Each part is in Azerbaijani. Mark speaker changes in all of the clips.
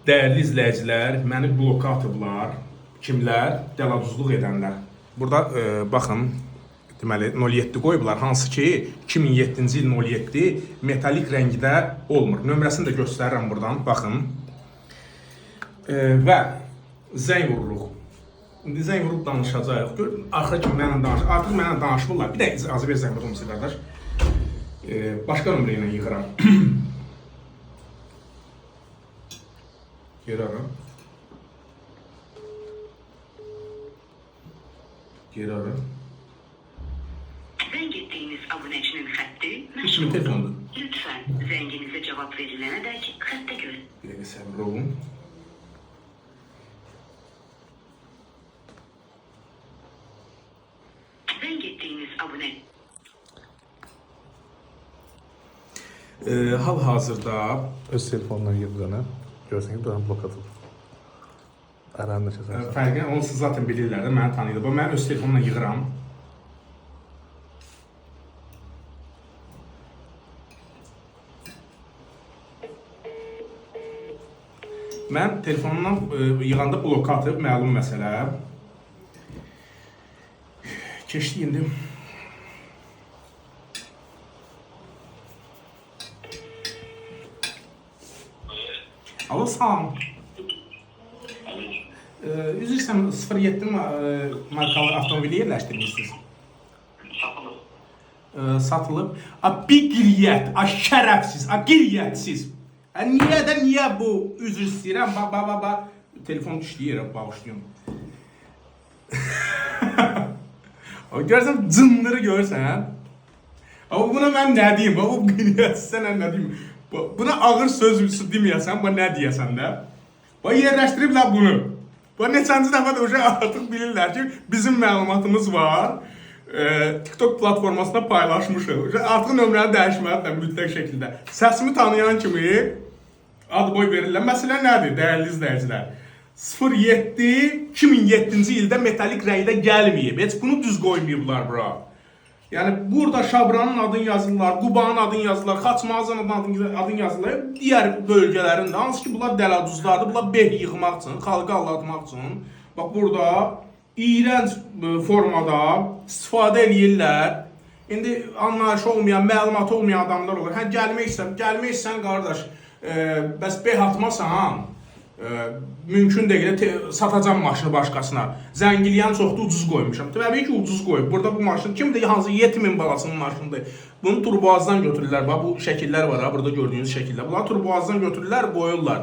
Speaker 1: Dəyərli izləyicilər, məni bloka atıblar. Kimlər? Dəladuzluq edənlər. Burada baxın, deməli 07 qoyublar, hansı ki 2007-ci il 07 metalik rəngdə olmur. Nömrəsini də göstərirəm buradan, baxın. Və zəng vururuq. İndi zəng vurub danışacağıq. Axıra kimi mənlə danışır. Artıq mənlə danışmırlar. Bir də icazə ver zəng vurum sizə qardaş. Başqa nömrə ilə yığıram. Geri ara. Geri ara.
Speaker 2: Zəng etdiyiniz abunəçinin xətti
Speaker 1: Kimin telefonudur?
Speaker 2: Lütfən zənginizə cavab verilənədək xəttə görün.
Speaker 1: Bir dəqiqə səbir olun.
Speaker 2: Zəng etdiyiniz abunə
Speaker 1: Hal-hazırda
Speaker 3: Öz telefonundan yığdığını görsən ki, buranı blok atıb. Əranı da kəsərsən.
Speaker 1: fərqini onu siz zaten bilirlər də, məni tanıyırlar. Bu mən öz telefonumla yığıram. Mən telefonumdan yığanda bloka atıb, məlum məsələ. Keçdi indi. Alo, salam. Üzrsən 07 markalı avtomobili yerləşdirmişsiniz. Satılıb. Bir qiriyyət, şərəfsiz, qiriyyətsiz. Niyə bu üzr istəyirəm? Telefon düşdü yerə, bağışlayın. Görsən, cınları görsən. Buna mən nə deyim? Bu qiriyyətsiz, sənə nə deyim? Buna ağır söz deməyəsən, nə deyəsən də? Yerləşdiriblər bunu. Neçənci dəfə də artıq bilirlər ki, bizim məlumatımız var. TikTok platformasında paylaşmışıq. Artıq nömrəni dəyişməlidirlər mütləq şəkildə. Səsimi tanıyan kimi ad boy verirlər. Məsələ nədir, dəyərli izləyicilər? 07-2007-ci ildə metalik rəngdə gəlməyib. Heç bunu düz qoymayıblar bura. Yəni, burada Şabranın adını yazırlar, Qubanın adını yazırlar, Xaçmazın adını yazırlar. Digər bölgələrində, hansı ki, bunlar dəladuzlardır, bunlar beh yığmaq üçün, xalqı aldatmaq üçün. Bax, burada iyrənc formada istifadə edirlər. İndi anlayışı olmayan, məlumatı olmayan adamlar olur. Gəlmək istəyirsən, qardaş, bəs beh atmasan, mümkün deyil, satacam maşını başqasına. Zəngiliyən çoxda ucuz qoymuşam. Təbii ki, ucuz qoyub. Burada bu maşın, kimdir, hansı 7000 balasının maşınıdır. Bunu turboazdan götürürlər. Bu şəkillər var, burada gördüyünüz şəkillər. Bunları turboazdan götürürlər, qoyurlar.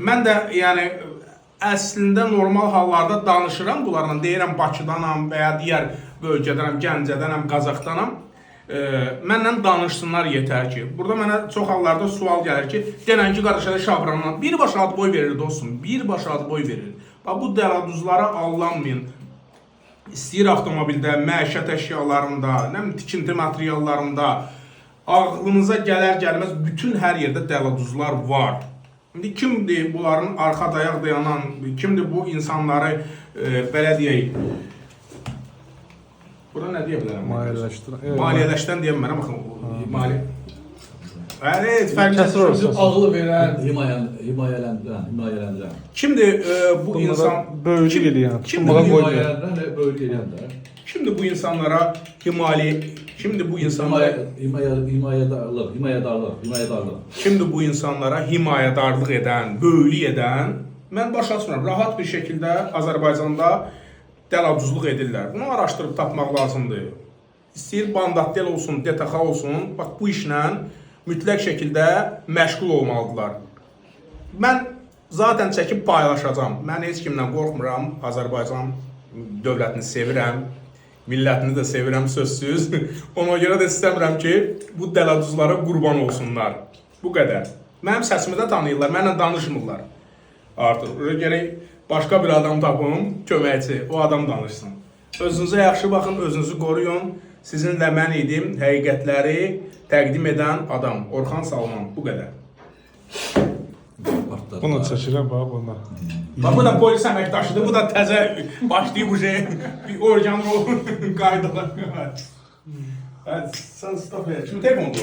Speaker 1: Mən də, yəni, əslində normal hallarda danışıram bunlarla. Deyirəm, Bakıdanam və ya digər bölgədənəm, Gəncədənəm, Qazaxdanam. Mənlə danışsınlar yetər ki. Burada mənə çox hallarda sual gəlir ki, denən ki, qardaşlar Şabrandan birbaşa ad boy verir dostum, birbaşa ad boy verir. Bu dəladuzlara allanmayın. İstəyir avtomobildə, məişət əşyalarında, tikinti materiallarında, ağlınıza gələr-gəlməz bütün hər yerdə dəladuzlar var. İndi kimdir bunların arxa dayaq dayanan, kimdir bu insanları, belə deyək, burada nə deyə bilərəm? Maliyyələşdən deyə bilmərəm, baxın, maliyyə. Evet, fərqli.
Speaker 4: Ağlı verən, himayələndirən.
Speaker 1: Kimdir bu insan...
Speaker 3: Bölgü eləyən,
Speaker 4: Tutmağa himayələndirən və bölgü eləyəndir.
Speaker 1: Kimdir bu insanlara himayəli... Kimdir bu insanlara...
Speaker 4: Himayədarlıq.
Speaker 1: Kimdir bu insanlara himayədarlıq edən, böyülük edən? Mən başa düşmürəm, rahat bir şəkildə Azərbaycanda dəladuzluq edirlər. Bunu araşdırıb tapmaq lazımdır. İstəyir bandatdel olsun, DTX olsun, bax bu işlə mütləq şəkildə məşğul olmalıdırlar. Mən zaten çəkib paylaşacağım. Mən heç kimdən qorxmuram. Azərbaycan dövlətini sevirəm. Millətini də sevirəm sözsüz. Ona görə də istəmirəm ki, bu dəladuzlara qurban olsunlar. Bu qədər. Mənim səsimi də tanıyırlar, mənlə danışmırlar. Artıq gərək başqa bir adam tapım, köməkçi, o adam danışsın. Özünüzə yaxşı baxın, özünüzü qoruyun. Sizinlə mən idim, həqiqətləri təqdim edən adam. Orxan Salman, bu qədər.
Speaker 3: Bunu çəkirəm, bax, buna.
Speaker 1: Bax, bu da polis əməkdaşıdır, bu da təzə başlayıb bu şey, bir organ qaydalar. Sən stop et. Şimdi tek oldu.